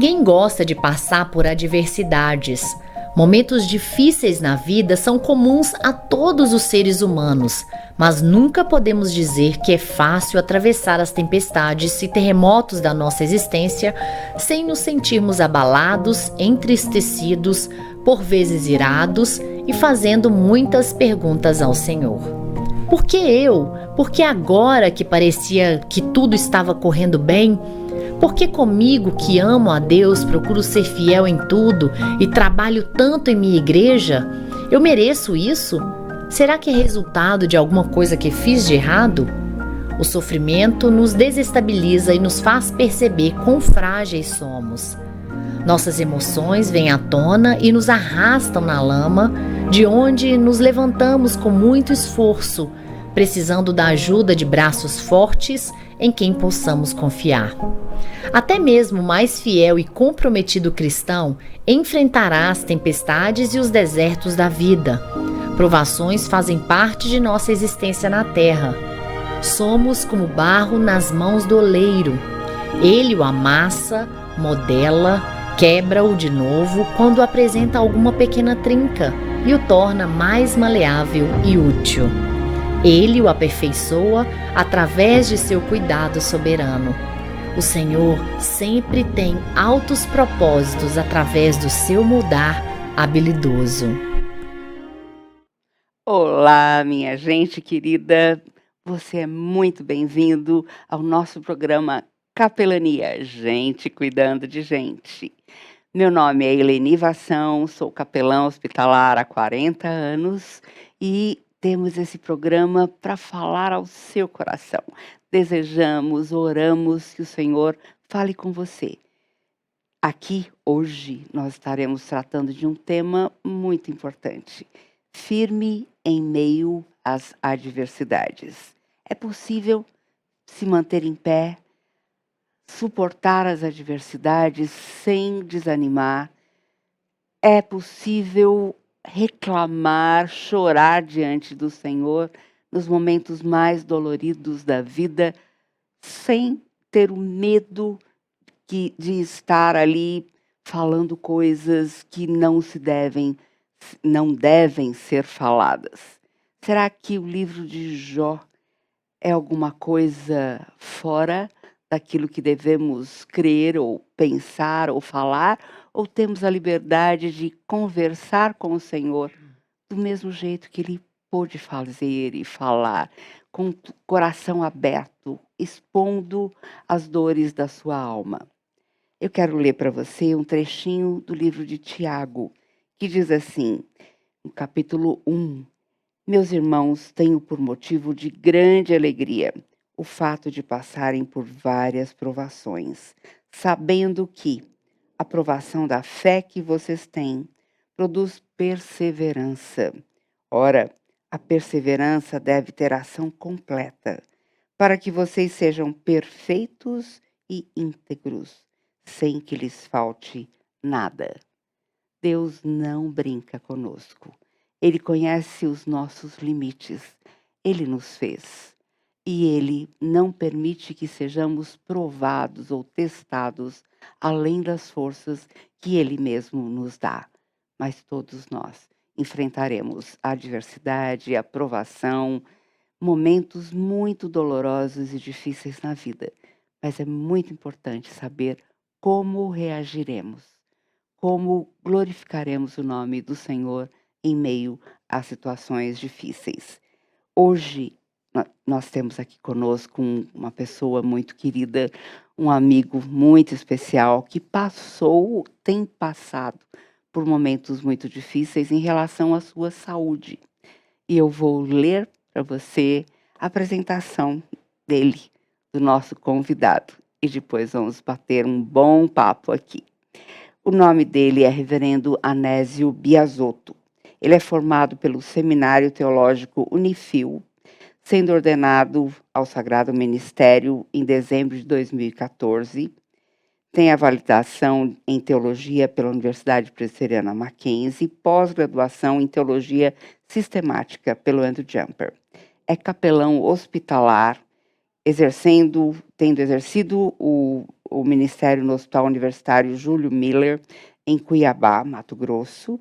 Ninguém gosta de passar por adversidades. Momentos difíceis na vida são comuns a todos os seres humanos, mas nunca podemos dizer que é fácil atravessar as tempestades e terremotos da nossa existência sem nos sentirmos abalados, entristecidos, por vezes irados e fazendo muitas perguntas ao Senhor. Por que eu? Por que agora que parecia que tudo estava correndo bem? Por que comigo, que amo a Deus, procuro ser fiel em tudo e trabalho tanto em minha igreja? Eu mereço isso? Será que é resultado de alguma coisa que fiz de errado? O sofrimento nos desestabiliza e nos faz perceber quão frágeis somos. Nossas emoções vêm à tona e nos arrastam na lama, de onde nos levantamos com muito esforço, precisando da ajuda de braços fortes em quem possamos confiar. Até mesmo o mais fiel e comprometido cristão enfrentará as tempestades e os desertos da vida. Provações fazem parte de nossa existência na terra. Somos como barro nas mãos do oleiro. Ele o amassa, modela, quebra-o de novo quando apresenta alguma pequena trinca e o torna mais maleável e útil. Ele o aperfeiçoa através de seu cuidado soberano. O Senhor sempre tem altos propósitos através do seu moldar habilidoso. Olá, minha gente querida. Você é muito bem-vindo ao nosso programa Capelania, gente cuidando de gente. Meu nome é Eleni Vação, sou capelã hospitalar há 40 anos e temos esse programa para falar ao seu coração. Desejamos, oramos que o Senhor fale com você. Aqui, hoje, nós estaremos tratando de um tema muito importante. Firme em meio às adversidades. É possível se manter em pé, suportar as adversidades sem desanimar. É possível reclamar, chorar diante do Senhor nos momentos mais doloridos da vida, sem ter o medo de estar ali falando coisas que não devem ser faladas. Será que o livro de Jó é alguma coisa fora daquilo que devemos crer ou pensar ou falar? Ou temos a liberdade de conversar com o Senhor do mesmo jeito que Ele pôde fazer e falar, com o coração aberto, expondo as dores da sua alma? Eu quero ler para você um trechinho do livro de Tiago, que diz assim, no capítulo 1, meus irmãos, tenho por motivo de grande alegria o fato de passarem por várias provações, sabendo que a provação da fé que vocês têm produz perseverança. Ora, a perseverança deve ter ação completa, para que vocês sejam perfeitos e íntegros, sem que lhes falte nada. Deus não brinca conosco. Ele conhece os nossos limites. Ele nos fez. E Ele não permite que sejamos provados ou testados além das forças que Ele mesmo nos dá. Mas todos nós enfrentaremos a adversidade, a provação, momentos muito dolorosos e difíceis na vida. Mas é muito importante saber como reagiremos, como glorificaremos o nome do Senhor em meio a situações difíceis. Hoje, nós temos aqui conosco uma pessoa muito querida, um amigo muito especial que tem passado por momentos muito difíceis em relação à sua saúde. E eu vou ler para você a apresentação dele, do nosso convidado. E depois vamos bater um bom papo aqui. O nome dele é Reverendo Anésio Biasotto. Ele é formado pelo Seminário Teológico Unifil, sendo ordenado ao Sagrado Ministério em dezembro de 2014. Tem a validação em Teologia pela Universidade Presbiteriana Mackenzie, pós-graduação em Teologia Sistemática pelo Andrew Jumper. É capelão hospitalar tendo exercido o ministério no Hospital Universitário Júlio Miller, em Cuiabá, Mato Grosso,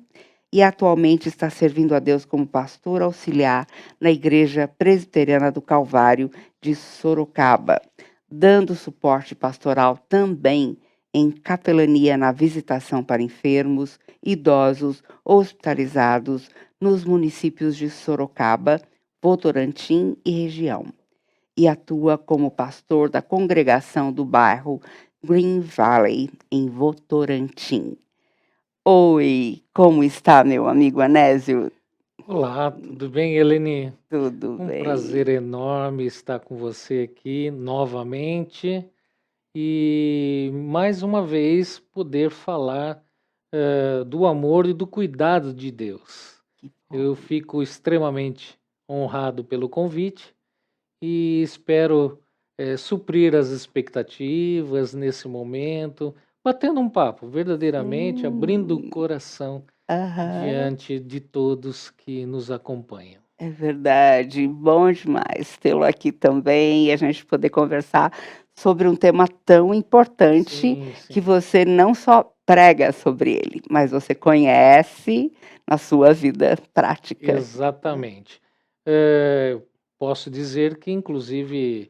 e atualmente está servindo a Deus como pastor auxiliar na Igreja Presbiteriana do Calvário de Sorocaba, dando suporte pastoral também em capelania na visitação para enfermos, idosos, hospitalizados nos municípios de Sorocaba, Votorantim e região. E atua como pastor da congregação do bairro Green Valley, em Votorantim. Oi, como está, meu amigo Anésio? Olá, tudo bem, Eleni? Tudo Um bem? prazer enorme estar com você aqui novamente e mais uma vez poder falar do amor e do cuidado de Deus. Que Eu bom. fico extremamente honrado pelo convite e espero suprir as expectativas nesse momento, batendo um papo, verdadeiramente abrindo o Hum, coração aham, diante de todos que nos acompanham. é verdade. Bom demais tê-lo aqui também e a gente poder conversar sobre um tema tão importante Sim, que sim, você não só prega sobre ele, mas você conhece na sua vida prática. exatamente. Eh, Posso dizer que, inclusive,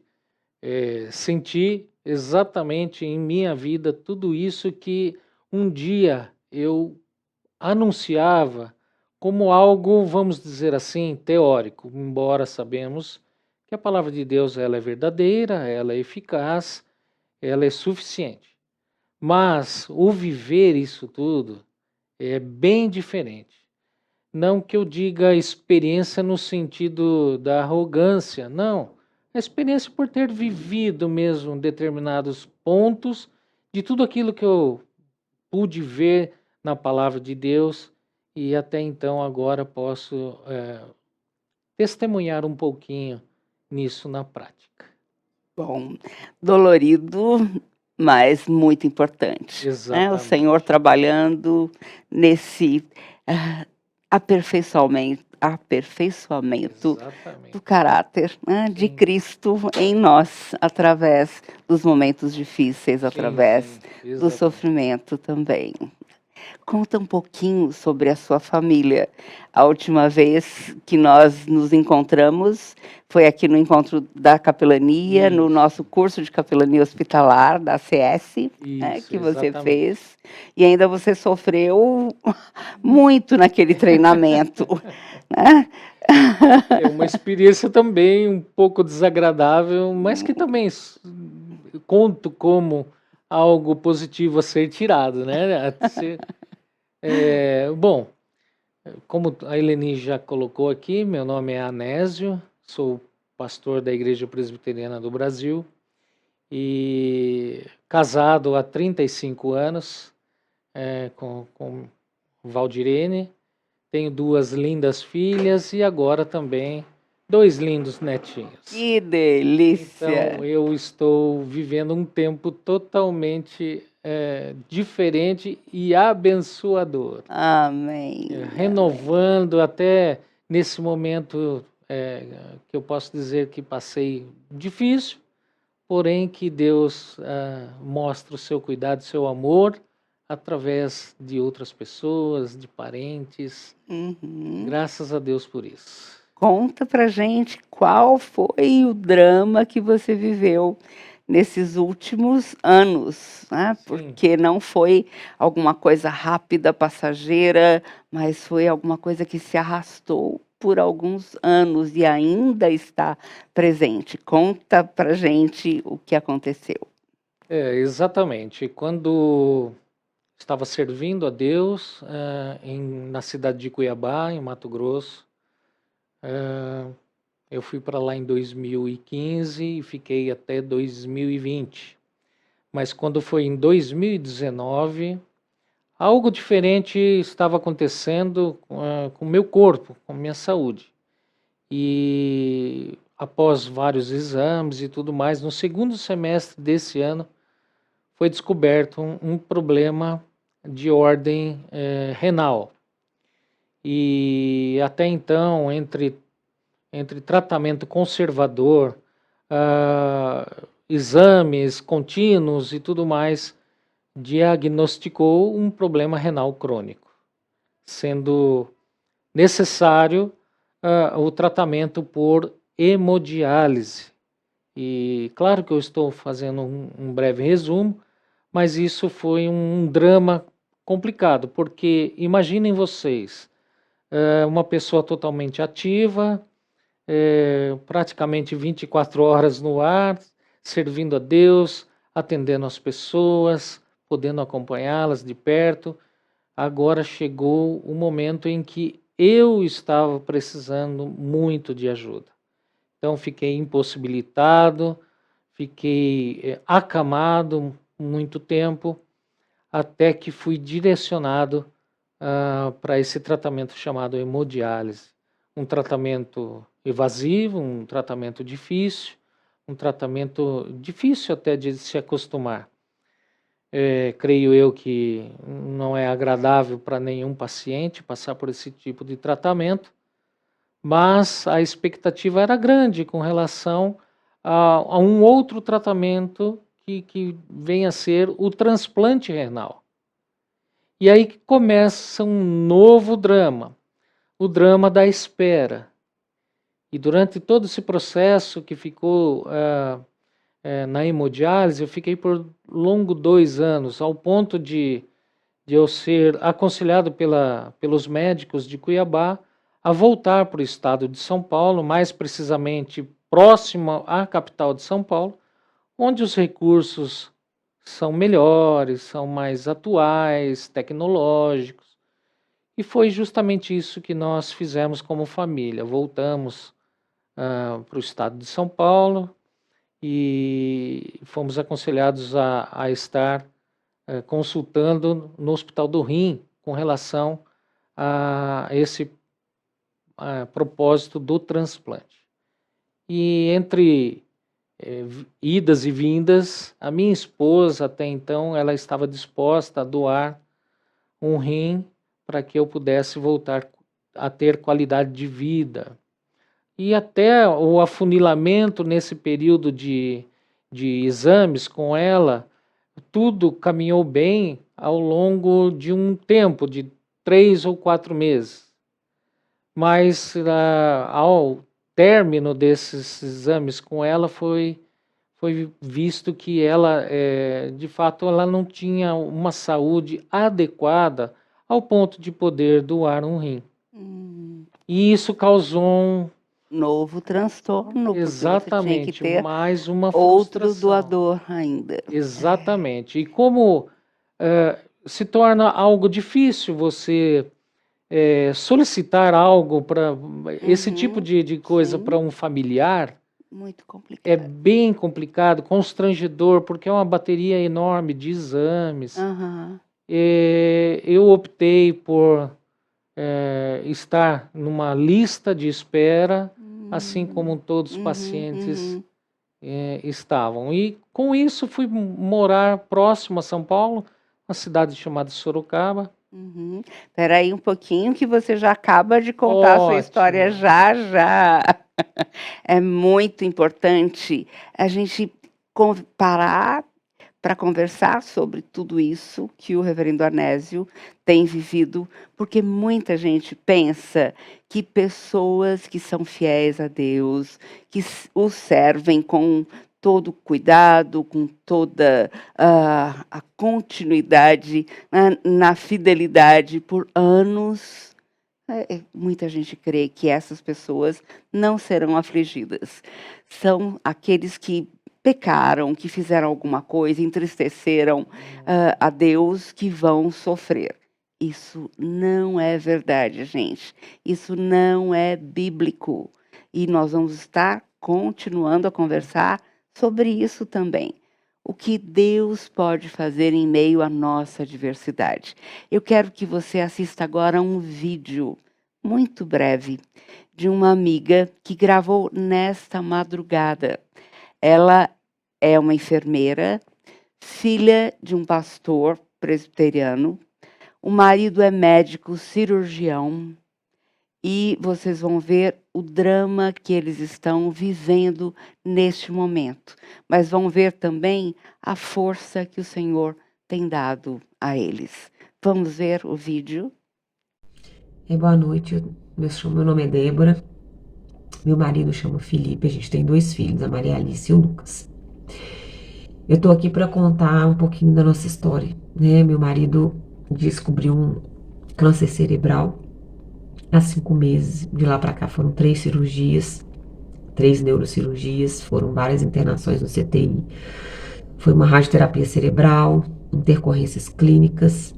senti exatamente em minha vida tudo isso que um dia eu anunciava como algo, vamos dizer assim, teórico, embora sabemos que a palavra de Deus ela é verdadeira, ela é eficaz, ela é suficiente. Mas o viver isso tudo é bem diferente. Não que eu diga experiência no sentido da arrogância, não. A experiência por ter vivido mesmo determinados pontos de tudo aquilo que eu pude ver na palavra de Deus e até então agora posso testemunhar um pouquinho nisso na prática. Bom, dolorido, mas muito importante, né, o Senhor Exatamente. trabalhando nesse, aperfeiçoamento do Exatamente. caráter, né, de Sim, Cristo em nós, através dos momentos difíceis, através sim, do exatamente. sofrimento também. Conta um pouquinho sobre a sua família. A última vez que nós nos encontramos foi aqui no encontro da capelania, no Isso, nosso curso de capelania hospitalar da CS, né, isso, que você exatamente. fez. E ainda você sofreu muito naquele treinamento, né? É uma experiência também um pouco desagradável, mas que também conto como algo positivo a ser tirado, né? Bom, como a Eleni já colocou aqui, meu nome é Anésio, sou pastor da Igreja Presbiteriana do Brasil e casado há 35 anos com Valdirene. Tenho duas lindas filhas e agora também dois lindos netinhos. Que delícia! Então eu estou vivendo um tempo totalmente diferente e abençoador. Amém, amém. Renovando até nesse momento que eu posso dizer que passei difícil, porém que Deus mostra o seu cuidado, o seu amor através de outras pessoas, de parentes. Uhum. Graças a Deus por isso. Conta pra gente qual foi o drama que você viveu nesses últimos anos, né? Sim, Porque não foi alguma coisa rápida, passageira, mas foi alguma coisa que se arrastou por alguns anos e ainda está presente. Conta pra gente o que aconteceu. exatamente. Quando estava servindo a Deus na cidade de Cuiabá, em Mato Grosso, eu fui para lá em 2015 e fiquei até 2020. Mas quando foi em 2019, algo diferente estava acontecendo com o meu corpo, com a minha saúde. E após vários exames e tudo mais, no segundo semestre desse ano, foi descoberto um problema de ordem renal. E até então, entre tratamento conservador, exames contínuos e tudo mais, diagnosticou um problema renal crônico, sendo necessário o tratamento por hemodiálise. E claro que eu estou fazendo um breve resumo, mas isso foi um drama complicado, porque imaginem vocês, uma pessoa totalmente ativa, praticamente 24 horas no ar, servindo a Deus, atendendo as pessoas, podendo acompanhá-las de perto. Agora chegou o momento em que eu estava precisando muito de ajuda. Então fiquei impossibilitado, fiquei acamado muito tempo, até que fui direcionado para esse tratamento chamado hemodiálise. Um tratamento evasivo, um tratamento difícil até de se acostumar. Creio eu que não é agradável para nenhum paciente passar por esse tipo de tratamento, mas a expectativa era grande com relação a um outro tratamento que vem a ser o transplante renal. E aí que começa um novo drama, o drama da espera. E durante todo esse processo que ficou na hemodiálise, eu fiquei por longo 2 anos, ao ponto de eu ser aconselhado pelos médicos de Cuiabá a voltar para o estado de São Paulo, mais precisamente próximo à capital de São Paulo, onde os recursos são melhores, são mais atuais, tecnológicos. E foi justamente isso que nós fizemos como família. Voltamos para o estado de São Paulo e fomos aconselhados a estar consultando no Hospital do Rim com relação a esse propósito do transplante. E entre idas e vindas, a minha esposa até então ela estava disposta a doar um rim para que eu pudesse voltar a ter qualidade de vida. E até o afunilamento nesse período de exames com ela, tudo caminhou bem ao longo de um tempo, de 3 ou 4 meses. Mas ao término desses exames com ela foi visto que ela, de fato, ela não tinha uma saúde adequada ao ponto de poder doar um rim. E isso causou um novo transtorno, exatamente, porque você tinha que ter mais uma outro frustração. doador ainda. Exatamente. E como se torna algo difícil você solicitar algo para esse tipo de coisa para um familiar, muito complicado. É bem complicado, constrangedor, porque é uma bateria enorme de exames. Eu optei por estar numa lista de espera, assim como todos os pacientes estavam. E com isso fui morar próximo a São Paulo, uma cidade chamada Sorocaba. Espera aí um pouquinho que você já acaba de contar a sua história já. É muito importante a gente parar para conversar sobre tudo isso que o reverendo Anésio tem vivido, porque muita gente pensa que pessoas que são fiéis a Deus, que o servem com todo cuidado, com toda a continuidade, na fidelidade por anos, muita gente crê que essas pessoas não serão afligidas. São aqueles que pecaram, que fizeram alguma coisa, entristeceram a Deus, que vão sofrer. Isso não é verdade, gente. Isso não é bíblico. E nós vamos estar continuando a conversar sobre isso também. O que Deus pode fazer em meio à nossa diversidade. Eu quero que você assista agora um vídeo muito breve de uma amiga que gravou nesta madrugada. Ela é uma enfermeira, filha de um pastor presbiteriano. O marido é médico cirurgião e vocês vão ver o drama que eles estão vivendo neste momento. Mas vão ver também a força que o Senhor tem dado a eles. Vamos ver o vídeo? Boa noite, meu nome é Débora, meu marido chama Felipe, a gente tem 2 filhos, a Maria Alice e o Lucas. Eu tô aqui para contar um pouquinho da nossa história, né? Meu marido descobriu um câncer cerebral há 5 meses, de lá para cá foram 3 cirurgias, 3 neurocirurgias, foram várias internações no CTI, foi uma radioterapia cerebral, intercorrências clínicas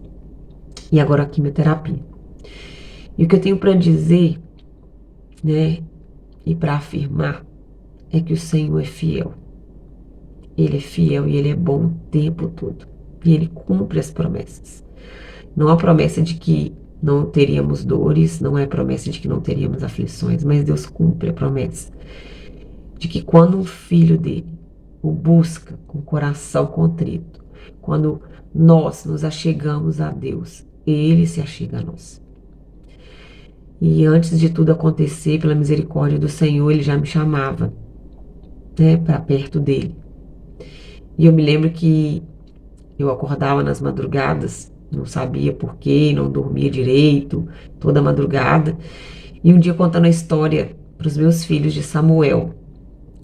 e agora a quimioterapia. E o que eu tenho para dizer, né, e para afirmar, é que o Senhor é fiel. Ele é fiel e Ele é bom o tempo todo. E Ele cumpre as promessas. Não há promessa de que não teríamos dores, não é promessa de que não teríamos aflições, mas Deus cumpre a promessa de que quando um filho dele o busca com o coração contrito, quando nós nos achegamos a Deus, Ele se achega a nós. E antes de tudo acontecer, pela misericórdia do Senhor, Ele já me chamava, né, para perto dele. E eu me lembro que eu acordava nas madrugadas, não sabia por quê, não dormia direito, toda madrugada. E um dia contando a história para os meus filhos de Samuel,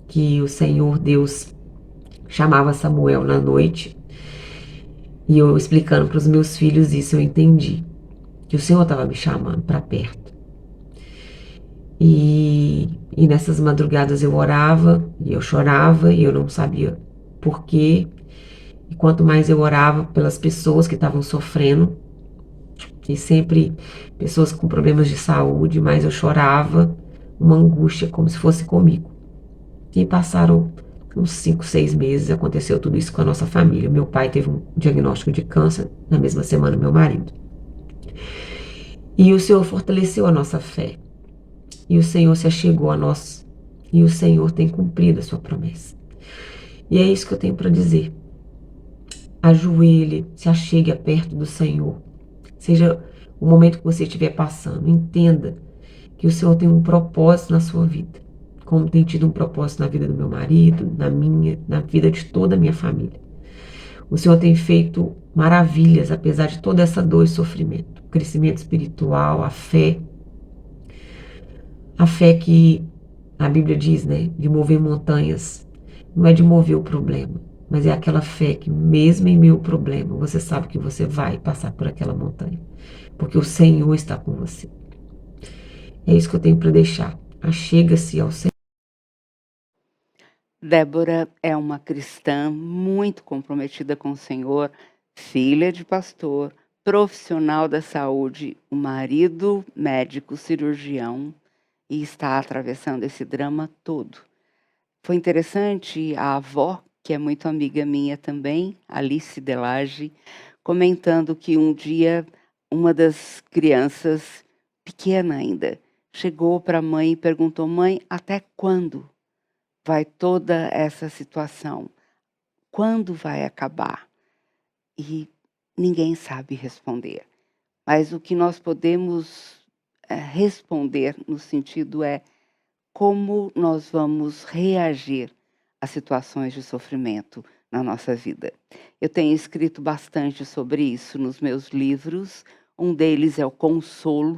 que o Senhor Deus chamava Samuel na noite. E eu explicando para os meus filhos isso, eu entendi que o Senhor estava me chamando para perto. E nessas madrugadas eu orava, e eu chorava, e eu não sabia por quê. E quanto mais eu orava pelas pessoas que estavam sofrendo, e sempre pessoas com problemas de saúde, mais eu chorava, uma angústia como se fosse comigo. E passaram uns 5, 6 meses, aconteceu tudo isso com a nossa família. Meu pai teve um diagnóstico de câncer, na mesma semana meu marido. E o Senhor fortaleceu a nossa fé. E o Senhor se achegou a nós. E o Senhor tem cumprido a sua promessa. E é isso que eu tenho para dizer. Ajoelhe, se achegue perto do Senhor. Seja o momento que você estiver passando, entenda que o Senhor tem um propósito na sua vida. Como tem tido um propósito na vida do meu marido, na minha, na vida de toda a minha família. O Senhor tem feito maravilhas, apesar de toda essa dor e sofrimento. O crescimento espiritual, a fé. A fé que a Bíblia diz, né, de mover montanhas. Não é de mover o problema, mas é aquela fé que mesmo em meio ao problema, você sabe que você vai passar por aquela montanha. Porque o Senhor está com você. É isso que eu tenho para deixar. Achega-se ao Senhor. Débora é uma cristã muito comprometida com o Senhor, filha de pastor, profissional da saúde, o marido médico cirurgião, e está atravessando esse drama todo. Foi interessante a avó, que é muito amiga minha também, Alice Delage, comentando que um dia uma das crianças, pequena ainda, chegou para a mãe e perguntou: mãe, até quando vai toda essa situação? Quando vai acabar? E ninguém sabe responder. Mas o que nós podemos responder no sentido é como nós vamos reagir a situações de sofrimento na nossa vida. Eu tenho escrito bastante sobre isso nos meus livros. Um deles é o consolo,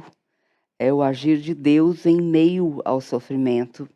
é o agir de Deus em meio ao sofrimento.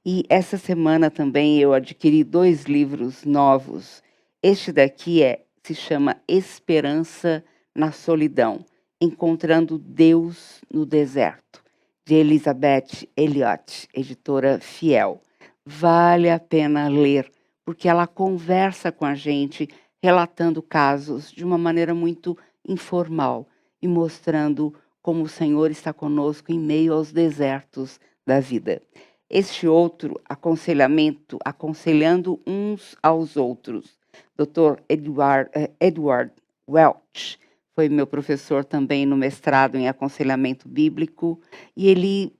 E essa semana também eu adquiri 2 livros novos. Este daqui se chama Esperança na Solidão, Encontrando Deus no Deserto, de Elizabeth Elliot, editora Fiel. Vale a pena ler, porque ela conversa com a gente, relatando casos de uma maneira muito informal e mostrando como o Senhor está conosco em meio aos desertos da vida. Este outro, Aconselhamento, Aconselhando Uns aos Outros, Dr. Edward Welch, foi meu professor também no mestrado em aconselhamento bíblico, e ele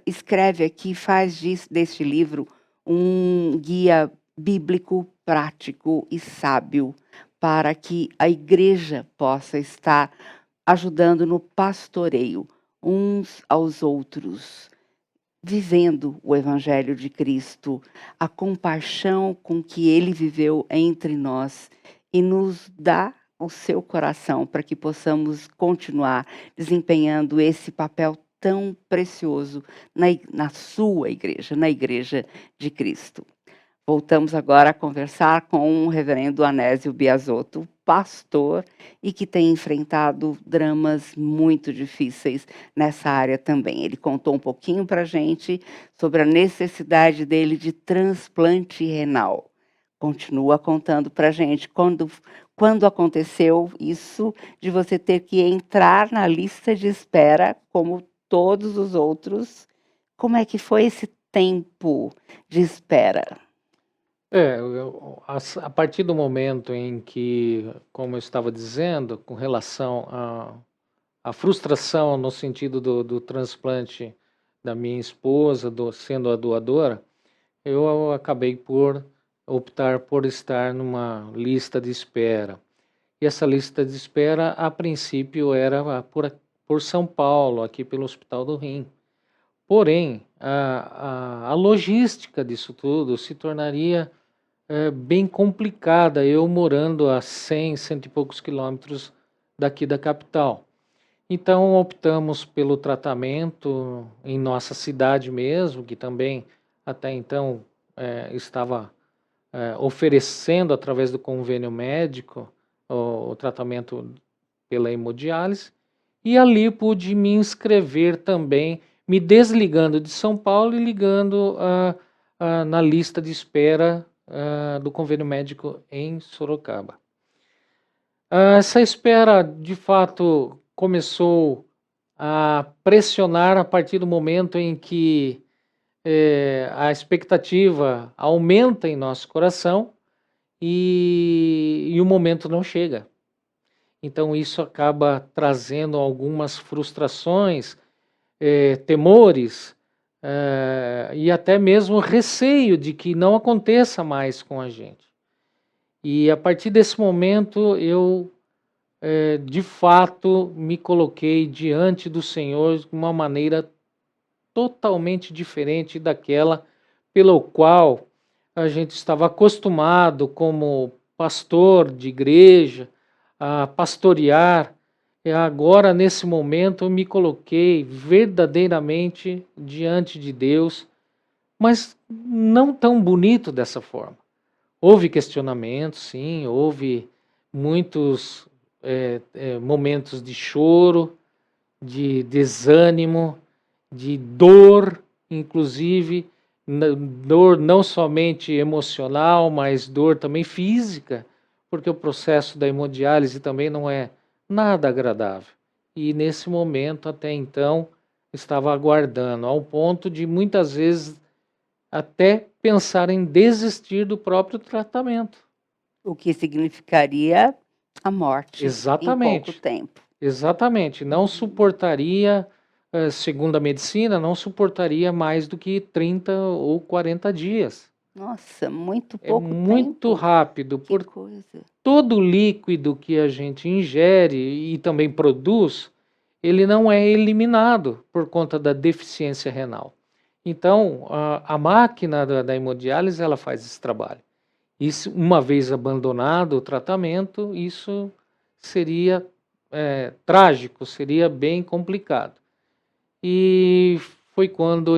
escreve aqui, faz deste livro um guia bíblico prático e sábio para que a igreja possa estar ajudando no pastoreio. uns aos outros, vivendo o Evangelho de Cristo, a compaixão com que Ele viveu entre nós e nos dá o seu coração para que possamos continuar desempenhando esse papel tão precioso na sua igreja, na Igreja de Cristo. Voltamos agora a conversar com o reverendo Anésio Biasotto, pastor, e que tem enfrentado dramas muito difíceis nessa área também. Ele contou um pouquinho para a gente sobre a necessidade dele de transplante renal. Continua contando para a gente quando aconteceu isso de você ter que entrar na lista de espera, como todos os outros. Como é que foi esse tempo de espera? A partir do momento em que, como eu estava dizendo, com relação à frustração no sentido do transplante da minha esposa, sendo a doadora, eu acabei por optar por estar numa lista de espera. E essa lista de espera, a princípio, era por São Paulo, aqui pelo Hospital do Rim. Porém, a logística disso tudo se tornaria bem complicada, eu morando a 100 e poucos quilômetros daqui da capital. Então optamos pelo tratamento em nossa cidade mesmo, que também até então estava oferecendo através do convênio médico o tratamento pela hemodiálise, e ali pude me inscrever também, me desligando de São Paulo e ligando na lista de espera do convênio médico em Sorocaba. Essa espera, de fato, começou a pressionar a partir do momento em que a expectativa aumenta em nosso coração e o momento não chega. Então isso acaba trazendo algumas frustrações, temores, e até mesmo receio de que não aconteça mais com a gente. E a partir desse momento eu, de fato, me coloquei diante do Senhor de uma maneira totalmente diferente daquela pelo qual a gente estava acostumado como pastor de igreja a pastorear. E agora, nesse momento, eu me coloquei verdadeiramente diante de Deus, mas não tão bonito dessa forma. Houve questionamentos, sim, houve muitos momentos de choro, de desânimo, de dor, inclusive, dor não somente emocional, mas dor também física, porque o processo da hemodiálise também não é nada agradável. E nesse momento, até então, estava aguardando, ao ponto de muitas vezes até pensar em desistir do próprio tratamento. O que significaria a morte em pouco tempo. Exatamente. Não suportaria, segundo a medicina, não suportaria mais do que 30 ou 40 dias. Nossa, muito pouco tempo. É muito rápido, por todo líquido que a gente ingere e também produz, ele não é eliminado por conta da deficiência renal. Então, a máquina da hemodiálise, ela faz esse trabalho. Isso, uma vez abandonado o tratamento, isso seria trágico, seria bem complicado. E foi quando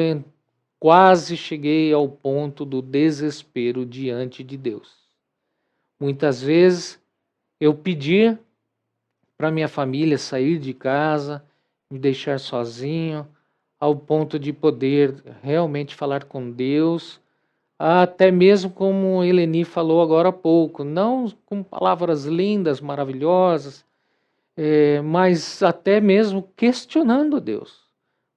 quase cheguei ao ponto do desespero diante de Deus. Muitas vezes eu pedi para minha família sair de casa, me deixar sozinho, ao ponto de poder realmente falar com Deus, até mesmo como Eleni falou agora há pouco, não com palavras lindas, maravilhosas, mas até mesmo questionando Deus.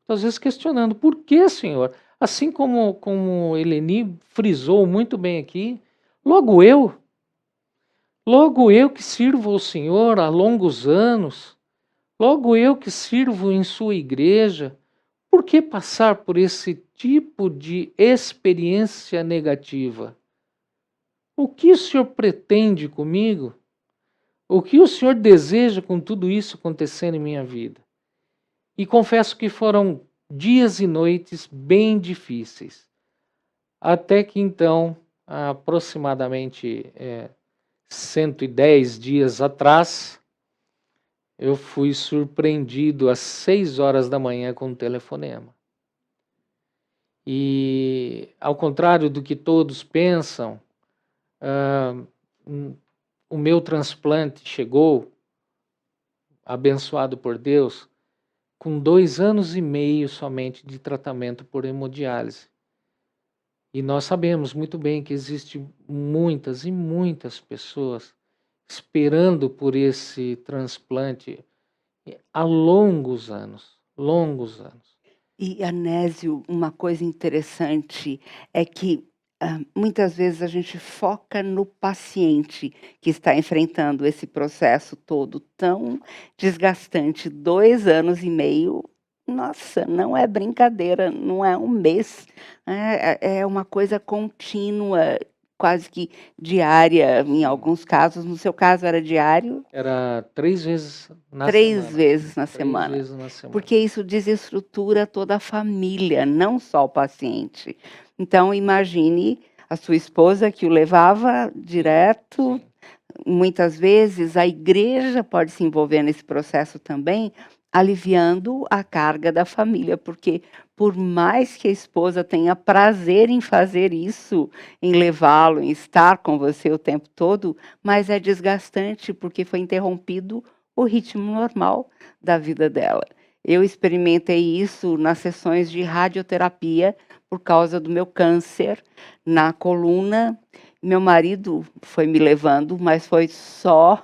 Às vezes questionando, por que, Senhor? Assim como Eleni frisou muito bem aqui, logo eu que sirvo ao Senhor há longos anos, logo eu que sirvo em sua igreja, por que passar por esse tipo de experiência negativa? O que o Senhor pretende comigo? O que o Senhor deseja com tudo isso acontecendo em minha vida? E confesso que foram dias e noites bem difíceis. Até que então, há aproximadamente 110 dias atrás, eu fui surpreendido às 6 horas da manhã com um telefonema. E, ao contrário do que todos pensam, o meu transplante chegou, abençoado por Deus, com 2 anos e meio somente de tratamento por hemodiálise. E nós sabemos muito bem que existem muitas e muitas pessoas esperando por esse transplante há longos anos, longos anos. E, Anésio, uma coisa interessante é que muitas vezes a gente foca no paciente que está enfrentando esse processo todo tão desgastante, 2 anos e meio. Nossa, não é brincadeira, não é um mês, é uma coisa contínua, quase que diária, em alguns casos. No seu caso era diário? Era 3 vezes na 3 semana. vezes na 3 semana. vezes na semana. Porque isso desestrutura toda a família, não só o paciente. Então, imagine a sua esposa que o levava direto. Muitas vezes a igreja pode se envolver nesse processo também, aliviando a carga da família, porque por mais que a esposa tenha prazer em fazer isso, em levá-lo, em estar com você o tempo todo, mas é desgastante porque foi interrompido o ritmo normal da vida dela. Eu experimentei isso nas sessões de radioterapia por causa do meu câncer na coluna. Meu marido foi me levando, mas foi só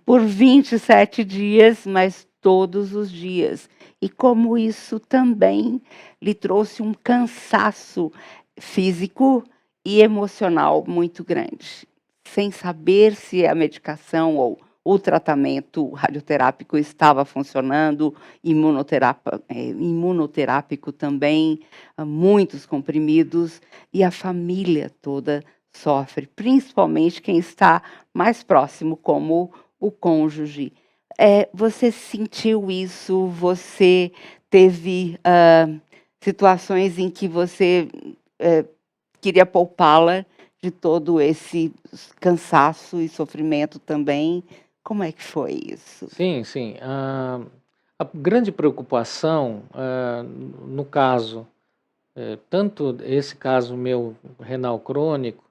por 27 dias, mas todos os dias. E como isso também lhe trouxe um cansaço físico e emocional muito grande, sem saber se a medicação ou o tratamento radioterápico estava funcionando, imunoterápico também, muitos comprimidos, e a família toda sofre, principalmente quem está mais próximo, como o cônjuge. Você sentiu isso? Você teve situações em que você queria poupá-la de todo esse cansaço e sofrimento também? Como é que foi isso? Sim, sim. A grande preocupação, no caso, tanto esse caso meu renal crônico,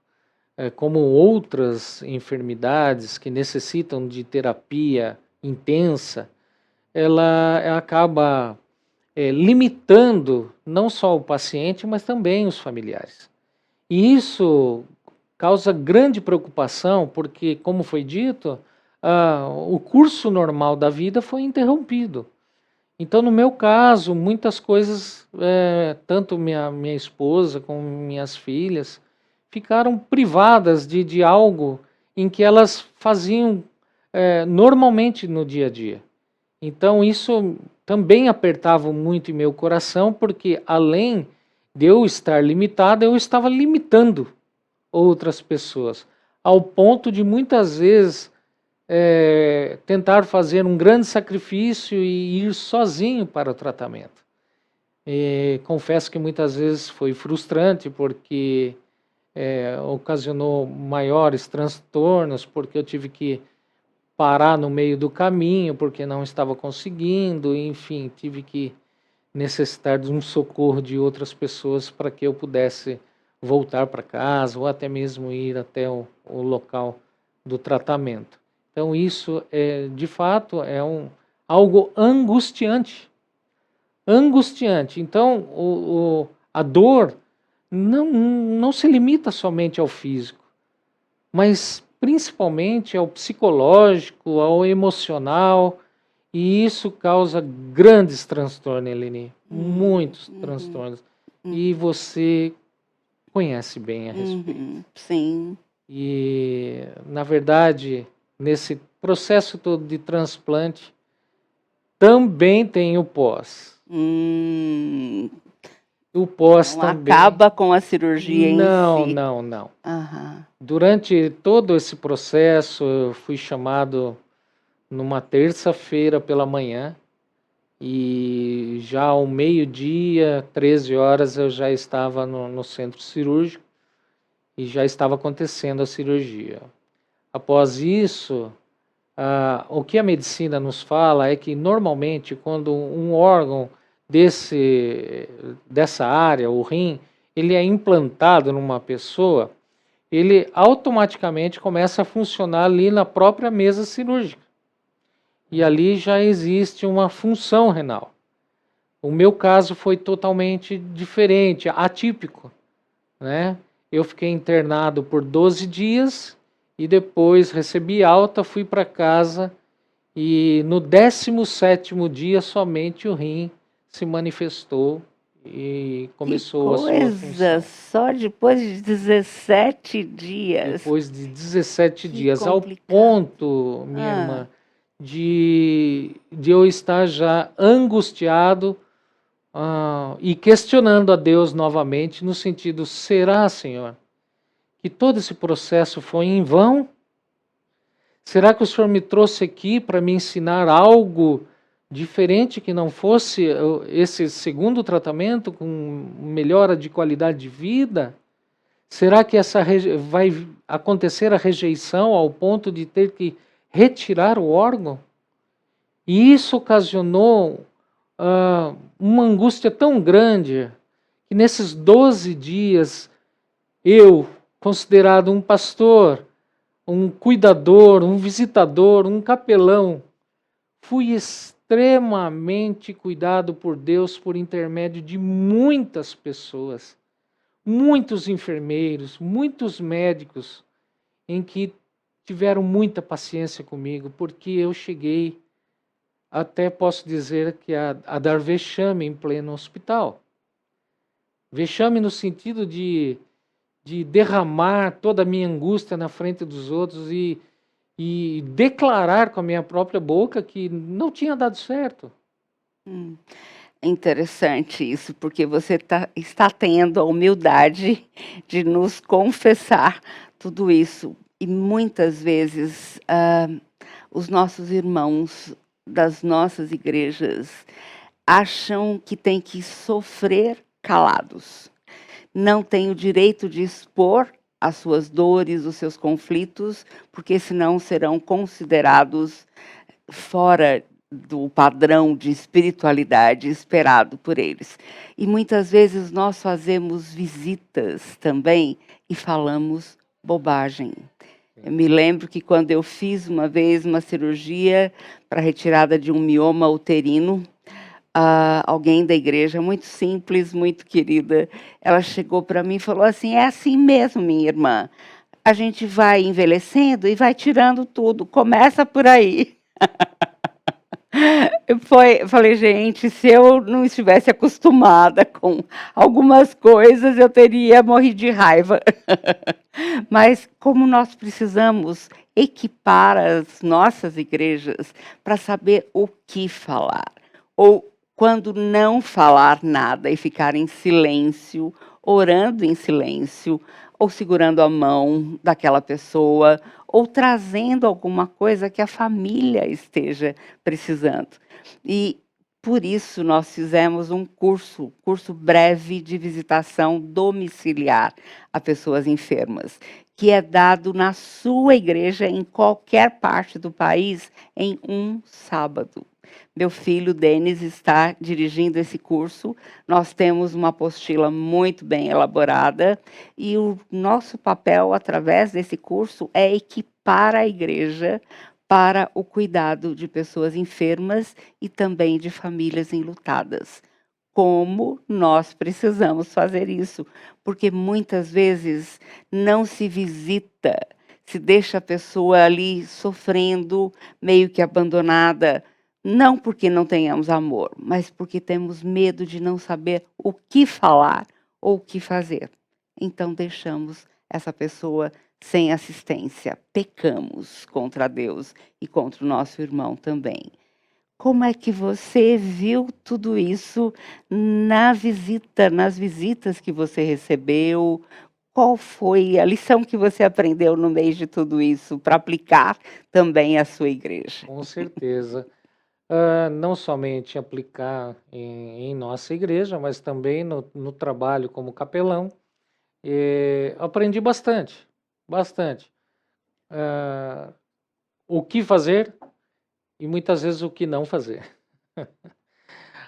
como outras enfermidades que necessitam de terapia intensa, ela acaba limitando não só o paciente, mas também os familiares. E isso causa grande preocupação, porque, como foi dito, o curso normal da vida foi interrompido. Então, no meu caso, muitas coisas, tanto minha esposa como minhas filhas, ficaram privadas de algo em que elas faziam normalmente no dia a dia. Então, isso também apertava muito em meu coração, porque além de eu estar limitado, eu estava limitando outras pessoas, ao ponto de muitas vezes tentar fazer um grande sacrifício e ir sozinho para o tratamento. E confesso que muitas vezes foi frustrante, porque ocasionou maiores transtornos, porque eu tive que parar no meio do caminho, porque não estava conseguindo, enfim, tive que necessitar de um socorro de outras pessoas para que eu pudesse voltar para casa ou até mesmo ir até o local do tratamento. Então isso de fato algo angustiante. Angustiante. Então a dor não se limita somente ao físico, mas principalmente ao psicológico, ao emocional, e isso causa grandes transtornos, Eleni, muitos transtornos. E você conhece bem a respeito. Sim. E, na verdade, nesse processo todo de transplante, também tem o pós. O pós não também... acaba com a cirurgia em si. Não. Uhum. Durante todo esse processo, eu fui chamado numa terça-feira pela manhã e já ao meio-dia, 13 horas, eu já estava no centro cirúrgico e já estava acontecendo a cirurgia. Após isso, o que a medicina nos fala é que normalmente quando um órgão dessa área, o rim, ele é implantado numa pessoa, ele automaticamente começa a funcionar ali na própria mesa cirúrgica. E ali já existe uma função renal. O meu caso foi totalmente diferente, atípico, né? Eu fiquei internado por 12 dias e depois recebi alta, fui para casa e no 17º dia somente o rim se manifestou e começou a sua Coisa, função. só depois de 17 dias. Depois de 17 Que dias, ao complicado. ponto, minha Ah. irmã, de eu estar já angustiado e questionando a Deus novamente, no sentido, será, Senhor, que todo esse processo foi em vão? Será que o Senhor me trouxe aqui para me ensinar algo diferente que não fosse esse segundo tratamento com melhora de qualidade de vida? Será que vai acontecer a rejeição ao ponto de ter que retirar o órgão? E isso ocasionou uma angústia tão grande que nesses 12 dias eu, considerado um pastor, um cuidador, um visitador, um capelão, fui extremamente cuidado por Deus por intermédio de muitas pessoas, muitos enfermeiros, muitos médicos, em que tiveram muita paciência comigo, porque eu cheguei, até posso dizer que a dar vexame em pleno hospital. Vexame no sentido de derramar toda a minha angústia na frente dos outros e declarar com a minha própria boca que não tinha dado certo. É interessante isso, porque você está tendo a humildade de nos confessar tudo isso. E muitas vezes os nossos irmãos das nossas igrejas acham que tem que sofrer calados. Não tem o direito de expor as suas dores, os seus conflitos, porque senão serão considerados fora do padrão de espiritualidade esperado por eles. E muitas vezes nós fazemos visitas também e falamos bobagem. Eu me lembro que quando eu fiz uma vez uma cirurgia para retirada de um mioma uterino, alguém da igreja, muito simples, muito querida, ela chegou para mim e falou assim, é assim mesmo, minha irmã, a gente vai envelhecendo e vai tirando tudo, começa por aí. Falei, gente, se eu não estivesse acostumada com algumas coisas, eu teria morrido de raiva. Mas como nós precisamos equipar as nossas igrejas para saber o que falar, ou quando não falar nada e ficar em silêncio, orando em silêncio, ou segurando a mão daquela pessoa, ou trazendo alguma coisa que a família esteja precisando. E por isso nós fizemos um curso breve de visitação domiciliar a pessoas enfermas, que é dado na sua igreja em qualquer parte do país em um sábado. Meu filho, Denis, está dirigindo esse curso. Nós temos uma apostila muito bem elaborada e o nosso papel, através desse curso, é equipar a igreja para o cuidado de pessoas enfermas e também de famílias enlutadas. Como nós precisamos fazer isso, porque muitas vezes não se visita, se deixa a pessoa ali sofrendo, meio que abandonada, não porque não tenhamos amor, mas porque temos medo de não saber o que falar ou o que fazer. Então deixamos essa pessoa sem assistência, pecamos contra Deus e contra o nosso irmão também. Como é que você viu tudo isso nas visitas que você recebeu? Qual foi a lição que você aprendeu no meio de tudo isso para aplicar também à sua igreja? Com certeza. não somente aplicar em nossa igreja, mas também no trabalho como capelão. Aprendi bastante, bastante. O que fazer e muitas vezes o que não fazer.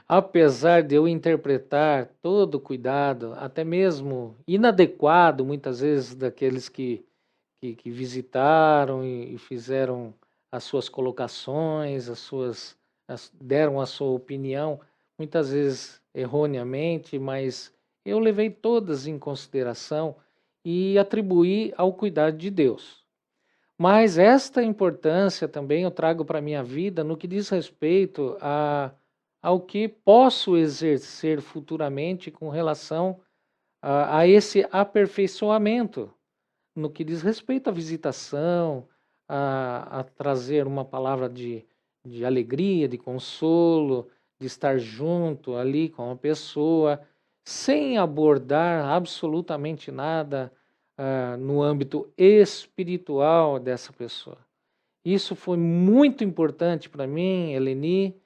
Apesar de eu interpretar todo o cuidado, até mesmo inadequado, muitas vezes, daqueles que visitaram e fizeram as suas colocações, deram a sua opinião, muitas vezes erroneamente, mas eu levei todas em consideração e atribuí ao cuidado de Deus. Mas esta importância também eu trago para a minha vida no que diz respeito ao que posso exercer futuramente com relação a esse aperfeiçoamento, no que diz respeito à visitação, a trazer uma palavra de alegria, de consolo, de estar junto ali com a pessoa, sem abordar absolutamente nada no âmbito espiritual dessa pessoa. Isso foi muito importante para mim, Eleni,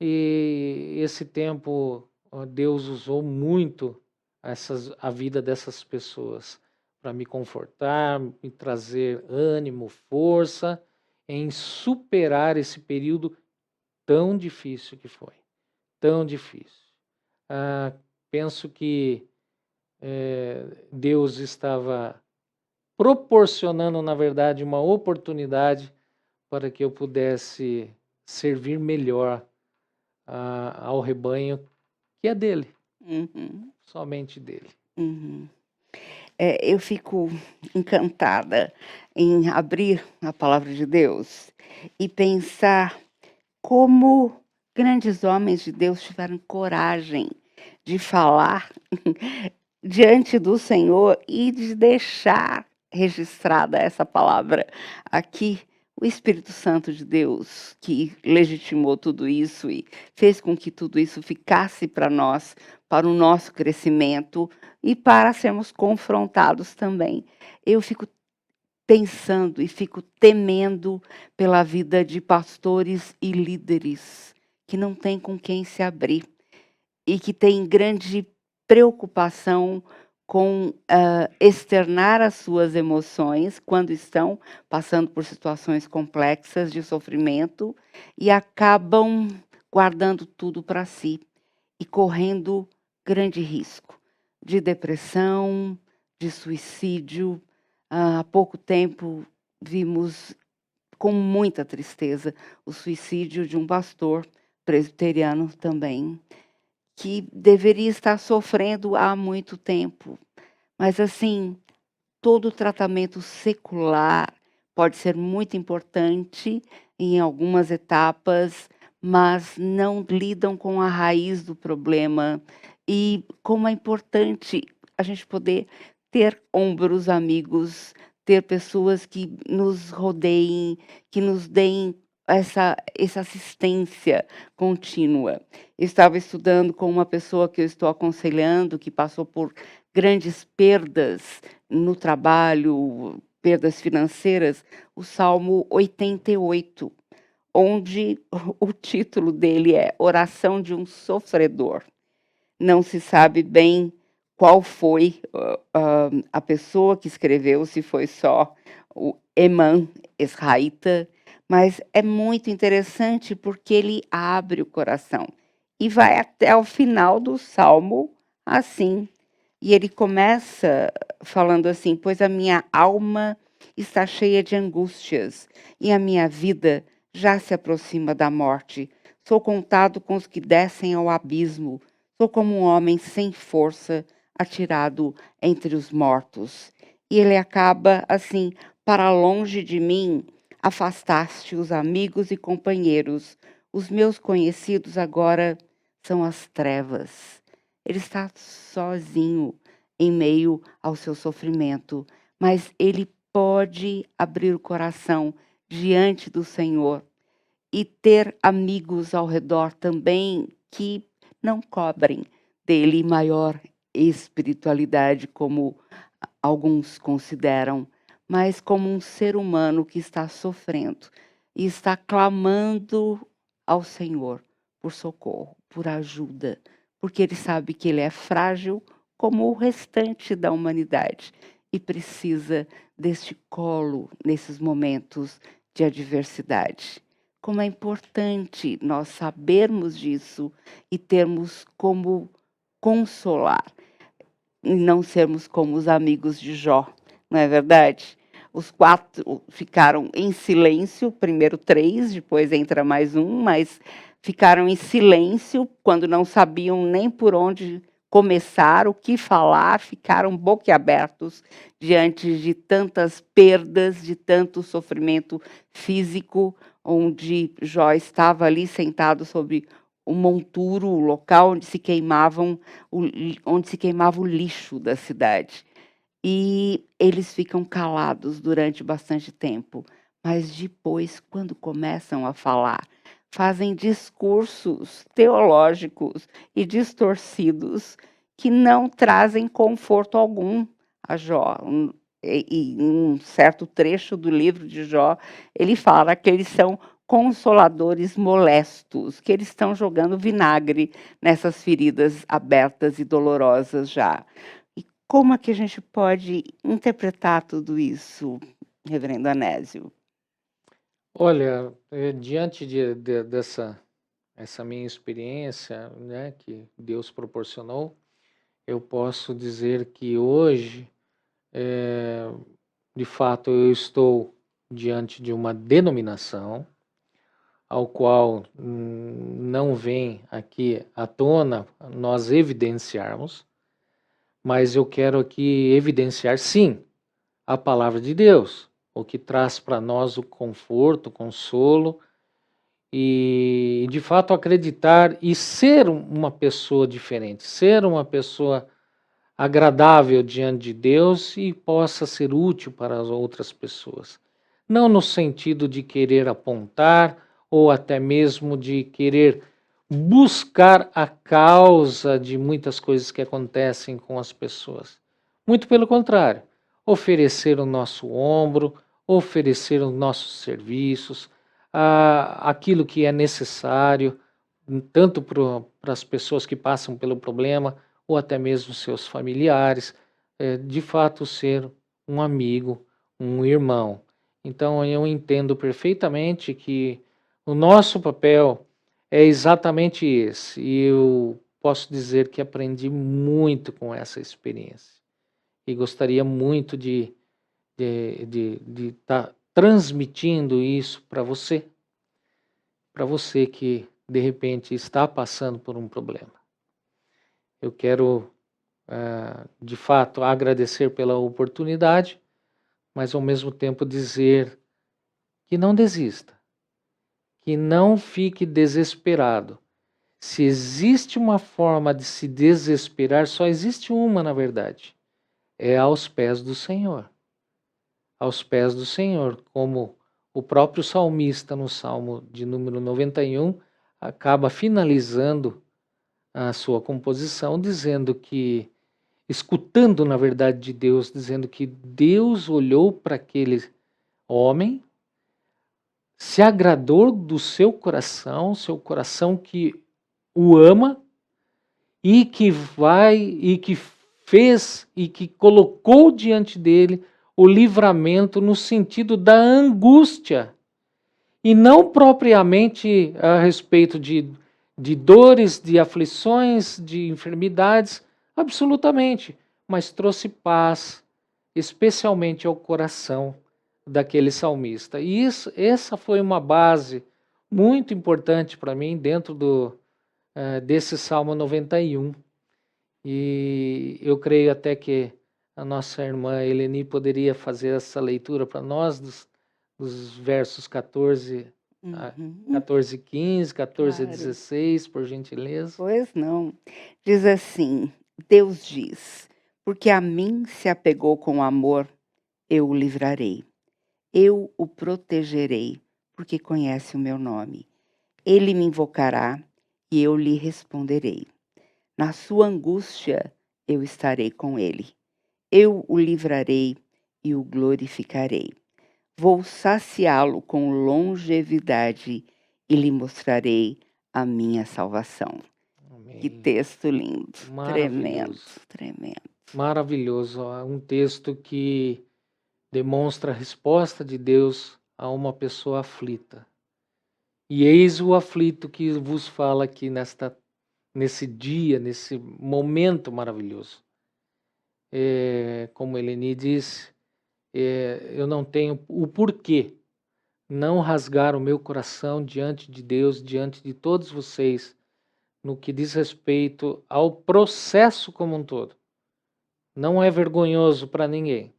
e esse tempo Deus usou muito a vida dessas pessoas para me confortar, me trazer ânimo, força em superar esse período tão difícil que foi, tão difícil. Penso que Deus estava proporcionando, na verdade, uma oportunidade para que eu pudesse servir melhor ao rebanho que é dele, somente dele. Eu fico encantada em abrir a palavra de Deus e pensar como grandes homens de Deus tiveram coragem de falar diante do Senhor e de deixar registrada essa palavra aqui. O Espírito Santo de Deus que legitimou tudo isso e fez com que tudo isso ficasse para nós, para o nosso crescimento e para sermos confrontados também. Eu fico pensando e fico temendo pela vida de pastores e líderes que não têm com quem se abrir e que têm grande preocupação com externar as suas emoções quando estão passando por situações complexas de sofrimento e acabam guardando tudo para si e correndo grande risco de depressão, de suicídio. Há pouco tempo vimos com muita tristeza o suicídio de um pastor presbiteriano também, que deveria estar sofrendo há muito tempo. Mas assim, todo tratamento secular pode ser muito importante em algumas etapas, mas não lidam com a raiz do problema. E como é importante a gente poder ter ombros amigos, ter pessoas que nos rodeiem, que nos deem essa assistência contínua. Eu estava estudando com uma pessoa que eu estou aconselhando, que passou por grandes perdas no trabalho, perdas financeiras, o Salmo 88, onde o título dele é Oração de um Sofredor. Não se sabe bem qual foi a pessoa que escreveu, se foi só o Emã israelita, mas é muito interessante porque ele abre o coração e vai até o final do Salmo assim. E ele começa falando assim: pois a minha alma está cheia de angústias e a minha vida já se aproxima da morte. Sou contado com os que descem ao abismo. Sou como um homem sem força, atirado entre os mortos. E ele acaba assim: para longe de mim afastaste os amigos e companheiros. Os meus conhecidos agora são as trevas. Ele está sozinho em meio ao seu sofrimento, mas ele pode abrir o coração diante do Senhor e ter amigos ao redor também que não cobrem dele maior espiritualidade, como alguns consideram, mas como um ser humano que está sofrendo e está clamando ao Senhor por socorro, por ajuda, porque ele sabe que ele é frágil como o restante da humanidade e precisa deste colo nesses momentos de adversidade. Como é importante nós sabermos disso e termos como consolar, e não sermos como os amigos de Jó, não é verdade? Os 4 ficaram em silêncio, primeiro 3, depois entra mais um, mas ficaram em silêncio quando não sabiam nem por onde começar, o que falar, ficaram boquiabertos diante de tantas perdas, de tanto sofrimento físico, onde Jó estava ali sentado sobre o monturo, o local onde se queimava o lixo da cidade. E eles ficam calados durante bastante tempo, mas depois, quando começam a falar, fazem discursos teológicos e distorcidos que não trazem conforto algum a Jó. E em um certo trecho do livro de Jó, ele fala que eles são consoladores molestos, que eles estão jogando vinagre nessas feridas abertas e dolorosas já. E como é que a gente pode interpretar tudo isso, reverendo Anésio? Olha, diante dessa essa minha experiência, né, que Deus proporcionou, eu posso dizer que hoje, de fato, eu estou diante de uma denominação, ao qual não vem aqui à tona nós evidenciarmos, mas eu quero aqui evidenciar, sim, a palavra de Deus, o que traz para nós o conforto, o consolo, e de fato acreditar e ser uma pessoa diferente, ser uma pessoa agradável diante de Deus e possa ser útil para as outras pessoas. Não no sentido de querer apontar ou até mesmo de querer buscar a causa de muitas coisas que acontecem com as pessoas. Muito pelo contrário, oferecer o nosso ombro, oferecer os nossos serviços, aquilo que é necessário, tanto para as pessoas que passam pelo problema, ou até mesmo seus familiares, de fato ser um amigo, um irmão. Então eu entendo perfeitamente que o nosso papel é exatamente esse, e eu posso dizer que aprendi muito com essa experiência. E gostaria muito de estar transmitindo isso para você que de repente está passando por um problema. Eu quero, de fato, agradecer pela oportunidade, mas ao mesmo tempo dizer que não desista, que não fique desesperado. Se existe uma forma de se desesperar, só existe uma, na verdade. É aos pés do Senhor. Aos pés do Senhor, como o próprio salmista no Salmo de número 91 acaba finalizando a sua composição dizendo que, escutando na verdade de Deus, dizendo que Deus olhou para aquele homem, se agradou do seu coração que o ama e que vai e que fez e que colocou diante dele o livramento no sentido da angústia e não propriamente a respeito de dores, de aflições, de enfermidades, absolutamente, mas trouxe paz, especialmente ao coração daquele salmista. E essa foi uma base muito importante para mim dentro desse Salmo 91. E eu creio até que a nossa irmã Eleni poderia fazer essa leitura para nós dos versos 14 14, 15, 14 a 16, por gentileza. Pois não. Diz assim, Deus diz, porque a mim se apegou com amor, eu o livrarei. Eu o protegerei, porque conhece o meu nome. Ele me invocará e eu lhe responderei. Na sua angústia eu estarei com ele. Eu o livrarei e o glorificarei. Vou saciá-lo com longevidade e lhe mostrarei a minha salvação. Que Amém. texto lindo, tremendo, Maravilhoso. tremendo. Maravilhoso. Um texto que demonstra a resposta de Deus a uma pessoa aflita. E eis o aflito que vos fala aqui nesse dia, nesse momento maravilhoso. Como Eleni disse, eu não tenho o porquê não rasgar o meu coração diante de Deus, diante de todos vocês, no que diz respeito ao processo como um todo. Não é vergonhoso para ninguém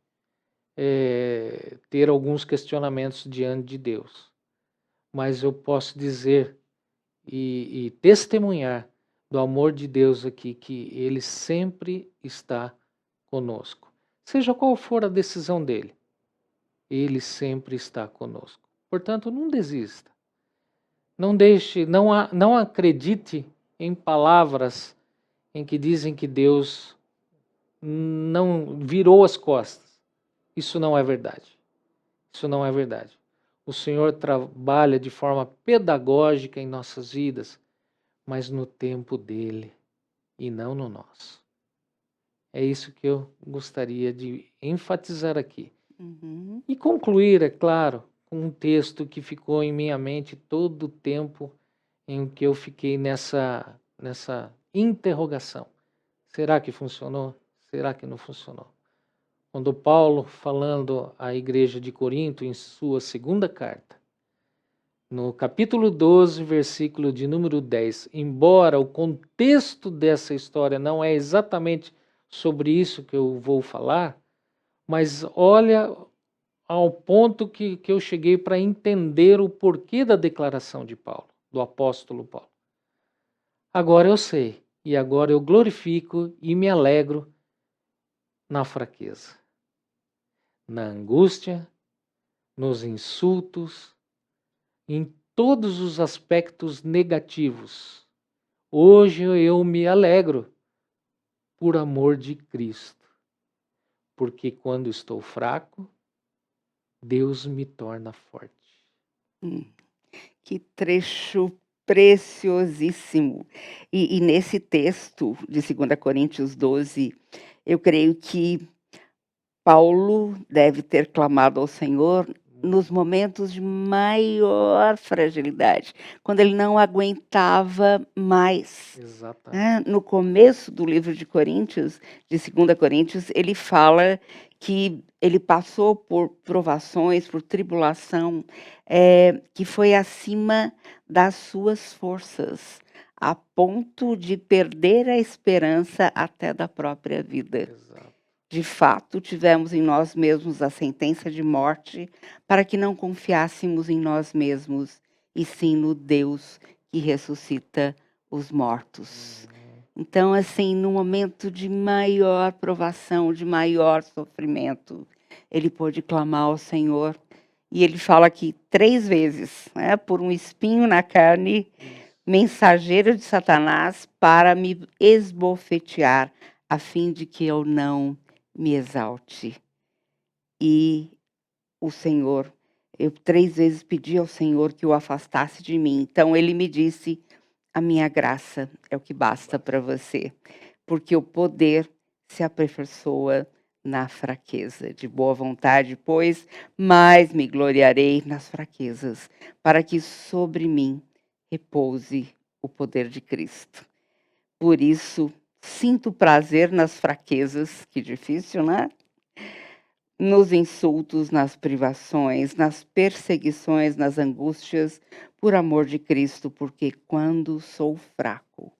ter alguns questionamentos diante de Deus. Mas eu posso dizer e testemunhar do amor de Deus aqui, que Ele sempre está conosco. Seja qual for a decisão dele, Ele sempre está conosco. Portanto, não desista. Não deixe, não acredite em palavras em que dizem que Deus não virou as costas. Isso não é verdade. Isso não é verdade. O Senhor trabalha de forma pedagógica em nossas vidas, mas no tempo dele e não no nosso. É isso que eu gostaria de enfatizar aqui. Uhum. E concluir, é claro, com um texto que ficou em minha mente todo o tempo em que eu fiquei nessa interrogação. Será que funcionou? Será que não funcionou? Quando Paulo, falando à igreja de Corinto, em sua segunda carta, no capítulo 12, versículo de número 10, embora o contexto dessa história não é exatamente sobre isso que eu vou falar, mas olha ao ponto que eu cheguei para entender o porquê da declaração de Paulo, do apóstolo Paulo. Agora eu sei, e agora eu glorifico e me alegro na fraqueza, na angústia, nos insultos, em todos os aspectos negativos. Hoje eu me alegro por amor de Cristo, porque quando estou fraco, Deus me torna forte. Que trecho preciosíssimo. E nesse texto de 2 Coríntios 12, eu creio que Paulo deve ter clamado ao Senhor nos momentos de maior fragilidade, quando ele não aguentava mais. Exatamente. No começo do livro de Coríntios, de 2 Coríntios, ele fala que ele passou por provações, por tribulação, que foi acima das suas forças, a ponto de perder a esperança até da própria vida. Exato. De fato, tivemos em nós mesmos a sentença de morte para que não confiássemos em nós mesmos, e sim no Deus que ressuscita os mortos. Então, assim, no momento de maior provação, de maior sofrimento, ele pôde clamar ao Senhor. E ele fala aqui 3 vezes, por um espinho na carne, mensageiro de Satanás, para me esbofetear, a fim de que eu não me exalte. E o Senhor, eu 3 vezes pedi ao Senhor que o afastasse de mim. Então ele me disse: a minha graça é o que basta para você, porque o poder se aperfeiçoa na fraqueza. De boa vontade, pois, mais me gloriarei nas fraquezas, para que sobre mim repouse o poder de Cristo. Por isso, sinto prazer nas fraquezas, que difícil, né? Nos insultos, nas privações, nas perseguições, nas angústias, por amor de Cristo, porque quando sou fraco,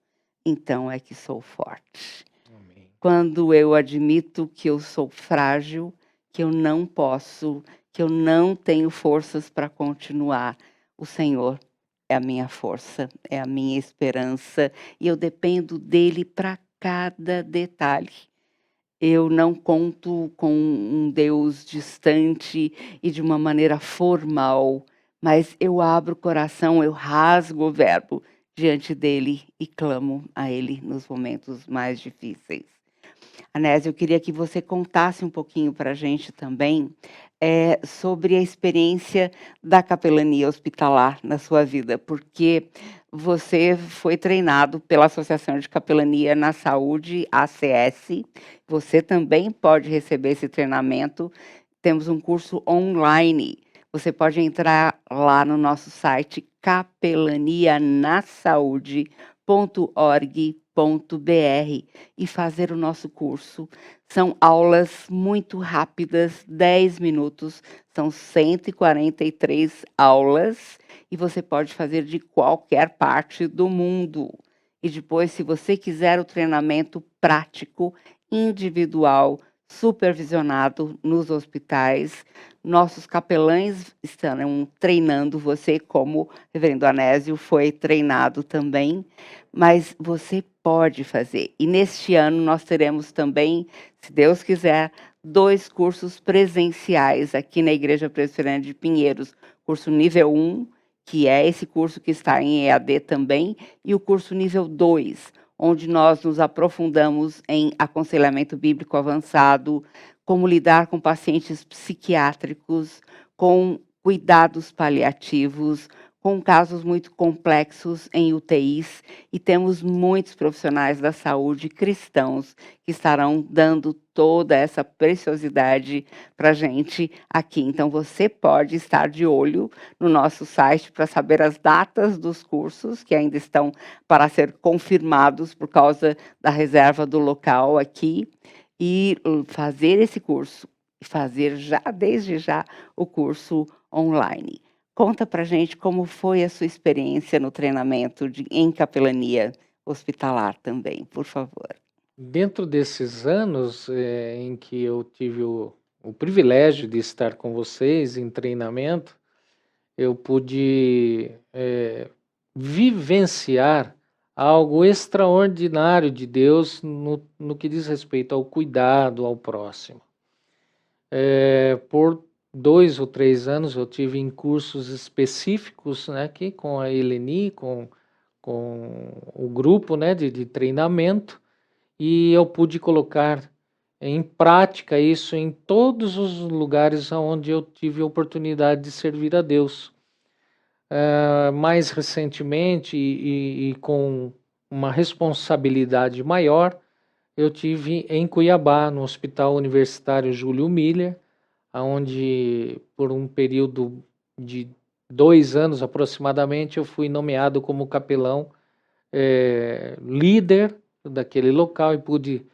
então é que sou forte. Amém. Quando eu admito que eu sou frágil, que eu não posso, que eu não tenho forças para continuar, o Senhor é a minha força, é a minha esperança, e eu dependo dele para cada detalhe. Eu não conto com um Deus distante e de uma maneira formal, mas eu abro o coração, eu rasgo o verbo diante dele e clamo a ele nos momentos mais difíceis. Anésio, eu queria que você contasse um pouquinho para a gente também sobre a experiência da capelania hospitalar na sua vida, porque você foi treinado pela Associação de Capelania na Saúde, ACS. Você também pode receber esse treinamento. Temos um curso online. Você pode entrar lá no nosso site capelanianasaude.org.br e fazer o nosso curso. São aulas muito rápidas, 10 minutos, são 143 aulas e você pode fazer de qualquer parte do mundo. E depois, se você quiser o treinamento prático, individual, supervisionado nos hospitais, nossos capelães estarão treinando você, como o reverendo Anésio foi treinado também, mas você pode fazer. E neste ano nós teremos também, se Deus quiser, 2 cursos presenciais aqui na Igreja Presbiteriana de Pinheiros. Curso nível 1, que é esse curso que está em EAD também, e o curso nível 2, onde nós nos aprofundamos em aconselhamento bíblico avançado, como lidar com pacientes psiquiátricos, com cuidados paliativos, com casos muito complexos em UTIs, e temos muitos profissionais da saúde cristãos que estarão dando toda essa preciosidade para a gente aqui. Então, você pode estar de olho no nosso site para saber as datas dos cursos que ainda estão para ser confirmados por causa da reserva do local aqui, e fazer esse curso, fazer já, desde já, o curso online. Conta para gente como foi a sua experiência no treinamento em capelania hospitalar também, por favor. Dentro desses anos em que eu tive o privilégio de estar com vocês em treinamento, eu pude vivenciar algo extraordinário de Deus no que diz respeito ao cuidado ao próximo. Por 2 ou 3 anos eu tive em cursos específicos, né, aqui com a Eleni, com o grupo, né, de treinamento, e eu pude colocar em prática isso em todos os lugares onde eu tive a oportunidade de servir a Deus. Mais recentemente e com uma responsabilidade maior, eu tive em Cuiabá, no Hospital Universitário Júlio Miller, onde por um período de 2 anos aproximadamente eu fui nomeado como capelão líder daquele local e pude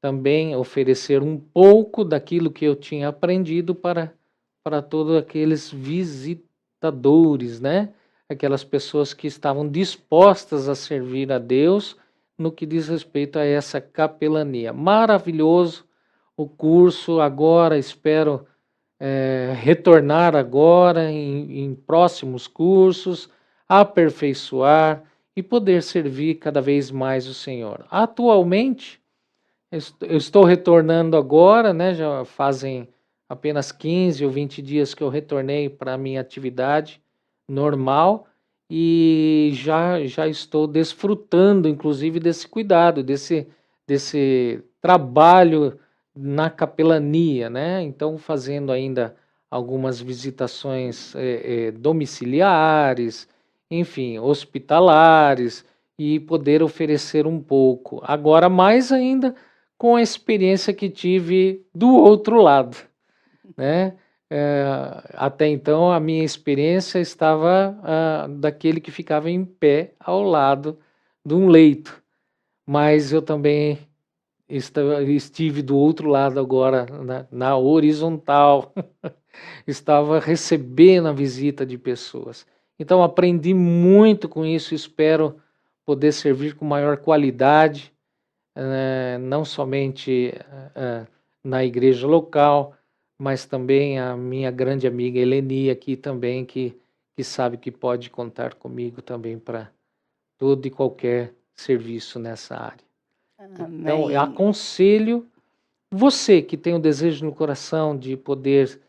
também oferecer um pouco daquilo que eu tinha aprendido para todos aqueles visitadores, né? Aquelas pessoas que estavam dispostas a servir a Deus no que diz respeito a essa capelania. Maravilhoso o curso, agora espero retornar agora em próximos cursos, aperfeiçoar e poder servir cada vez mais o Senhor. Atualmente, eu estou retornando agora, né? Já fazem apenas 15 ou 20 dias que eu retornei para a minha atividade normal e já estou desfrutando, inclusive, desse cuidado, desse trabalho na capelania, né? Então, fazendo ainda algumas visitações domiciliares, enfim, hospitalares, e poder oferecer um pouco. Agora, mais ainda, com a experiência que tive do outro lado, né? Até então, a minha experiência estava daquele que ficava em pé ao lado de um leito, mas eu também estive do outro lado agora, na horizontal, estava recebendo a visita de pessoas. Então aprendi muito com isso, espero poder servir com maior qualidade, não somente na igreja local, mas também a minha grande amiga Eleni aqui também, que sabe que pode contar comigo também para todo e qualquer serviço nessa área. Então, eu aconselho você que tem o desejo no coração de poder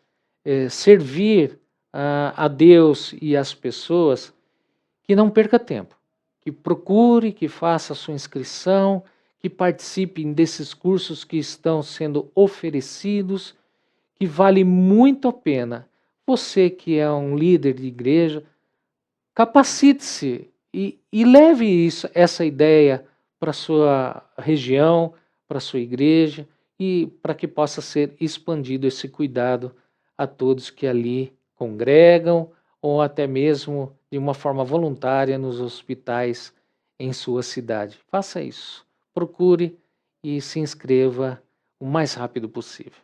servir a Deus e as pessoas, que não perca tempo, que procure, que faça a sua inscrição, que participem desses cursos que estão sendo oferecidos, que vale muito a pena. Você que é um líder de igreja, capacite-se e leve essa ideia para a sua região, para a sua igreja, e para que possa ser expandido esse cuidado a todos que ali congregam ou até mesmo de uma forma voluntária nos hospitais em sua cidade. Faça isso. Procure e se inscreva o mais rápido possível.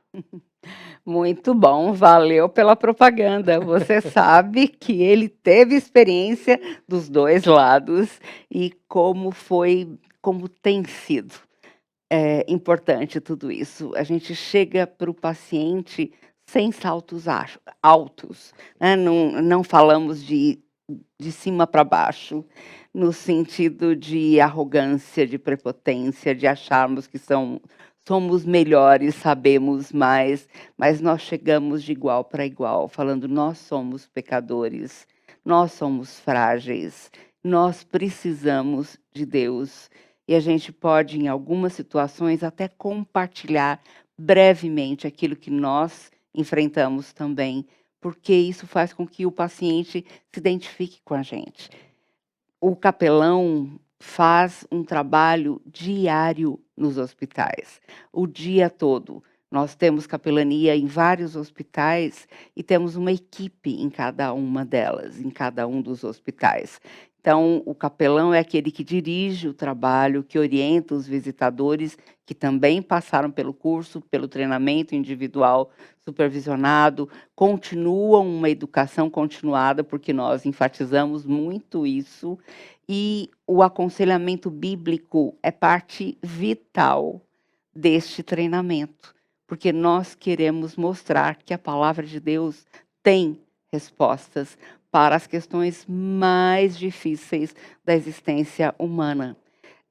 Muito bom, valeu pela propaganda. Você sabe que ele teve experiência dos dois lados e como tem sido importante tudo isso. A gente chega para o paciente sem saltos altos, né? Não falamos de cima para baixo, no sentido de arrogância, de prepotência, de acharmos que somos melhores, sabemos mais, mas nós chegamos de igual para igual, falando: nós somos pecadores, nós somos frágeis, nós precisamos de Deus. E a gente pode, em algumas situações, até compartilhar brevemente aquilo que nós enfrentamos também, porque isso faz com que o paciente se identifique com a gente. O capelão faz um trabalho diário nos hospitais, o dia todo. Nós temos capelania em vários hospitais e temos uma equipe em cada uma delas, em cada um dos hospitais. Então, o capelão é aquele que dirige o trabalho, que orienta os visitadores, que também passaram pelo curso, pelo treinamento individual supervisionado, continuam uma educação continuada, porque nós enfatizamos muito isso, e o aconselhamento bíblico é parte vital deste treinamento, porque nós queremos mostrar que a palavra de Deus tem respostas para as questões mais difíceis da existência humana.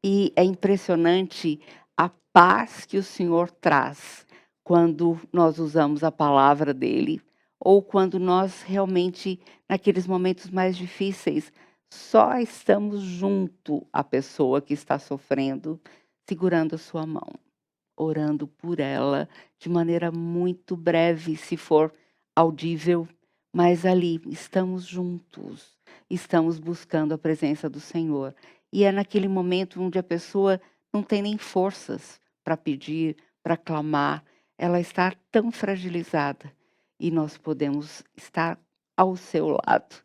E é impressionante a paz que o Senhor traz quando nós usamos a palavra dele, ou quando nós realmente, naqueles momentos mais difíceis, só estamos junto à pessoa que está sofrendo, segurando a sua mão, orando por ela de maneira muito breve, se for audível, mas ali estamos juntos, estamos buscando a presença do Senhor. E é naquele momento onde a pessoa não tem nem forças para pedir, para clamar, ela está tão fragilizada e nós podemos estar ao seu lado.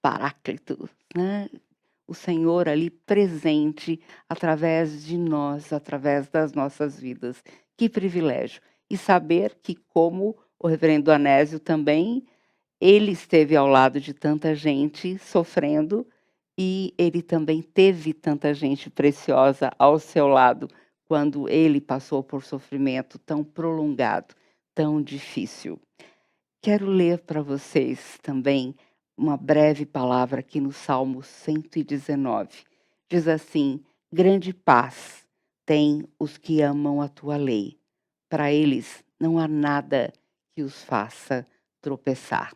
Paráclito, né? O Senhor ali presente através de nós, através das nossas vidas. Que privilégio! E saber que, como o reverendo Anésio também, ele esteve ao lado de tanta gente sofrendo e ele também teve tanta gente preciosa ao seu lado quando ele passou por sofrimento tão prolongado, tão difícil. Quero ler para vocês também uma breve palavra aqui no Salmo 119. Diz assim: grande paz têm os que amam a tua lei. Para eles não há nada que os faça tropeçar.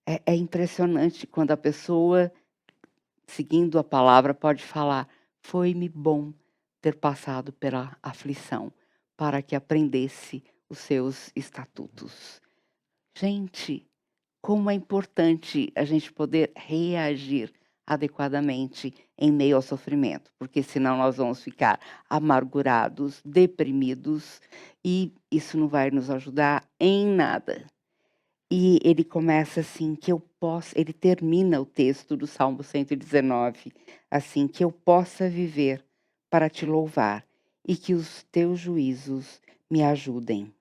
É impressionante quando a pessoa, seguindo a palavra, pode falar: foi-me bom ter passado pela aflição, para que aprendesse os seus estatutos. Gente, como é importante a gente poder reagir adequadamente em meio ao sofrimento, porque senão nós vamos ficar amargurados, deprimidos, e isso não vai nos ajudar em nada. E ele começa assim, ele termina o texto do Salmo 119, assim: que eu possa viver para te louvar e que os teus juízos me ajudem.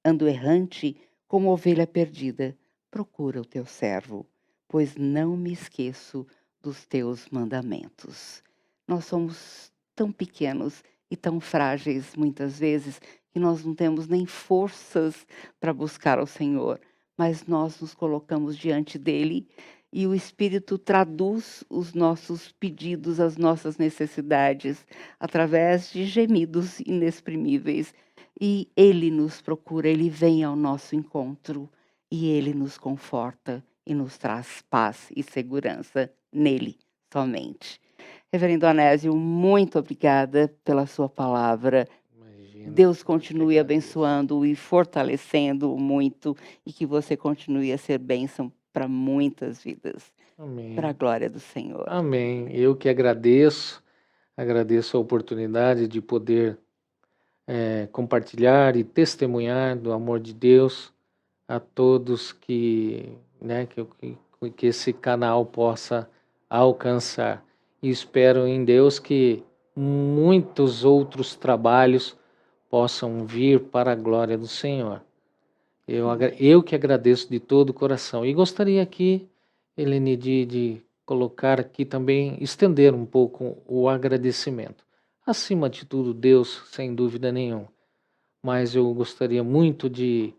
Ando errante como ovelha perdida, procura o teu servo, pois não me esqueço dos teus mandamentos. Nós somos tão pequenos e tão frágeis muitas vezes que nós não temos nem forças para buscar ao Senhor, mas nós nos colocamos diante dele e o Espírito traduz os nossos pedidos, as nossas necessidades, através de gemidos inexprimíveis. E ele nos procura, ele vem ao nosso encontro e ele nos conforta e nos traz paz e segurança nele somente. Reverendo Onésio, muito obrigada pela sua palavra. Imagina, Deus eu que continue agradeço. abençoando e fortalecendo muito e que você continue a ser bênção para muitas vidas, para a Amém. glória do Senhor. Amém. Eu que agradeço a oportunidade de poder compartilhar e testemunhar do amor de Deus a todos que esse canal possa alcançar. E espero em Deus que muitos outros trabalhos possam vir para a glória do Senhor. Eu que agradeço de todo o coração. E gostaria aqui, Helene, de colocar aqui também, estender um pouco o agradecimento. Acima de tudo, Deus, sem dúvida nenhuma. Mas eu gostaria muito de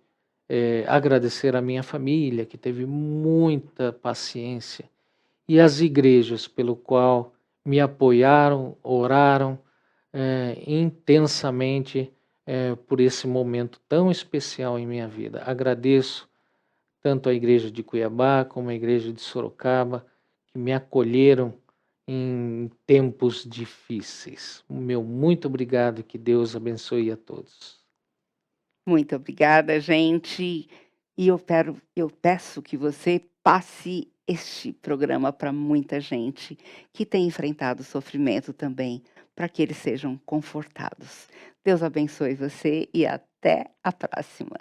agradecer a minha família, que teve muita paciência, e as igrejas pelo qual me apoiaram, oraram intensamente por esse momento tão especial em minha vida. Agradeço tanto a igreja de Cuiabá como a igreja de Sorocaba, que me acolheram em tempos difíceis. O meu muito obrigado e que Deus abençoe a todos. Muito obrigada, gente. E eu peço que você passe este programa para muita gente que tem enfrentado sofrimento também, para que eles sejam confortados. Deus abençoe você e até a próxima.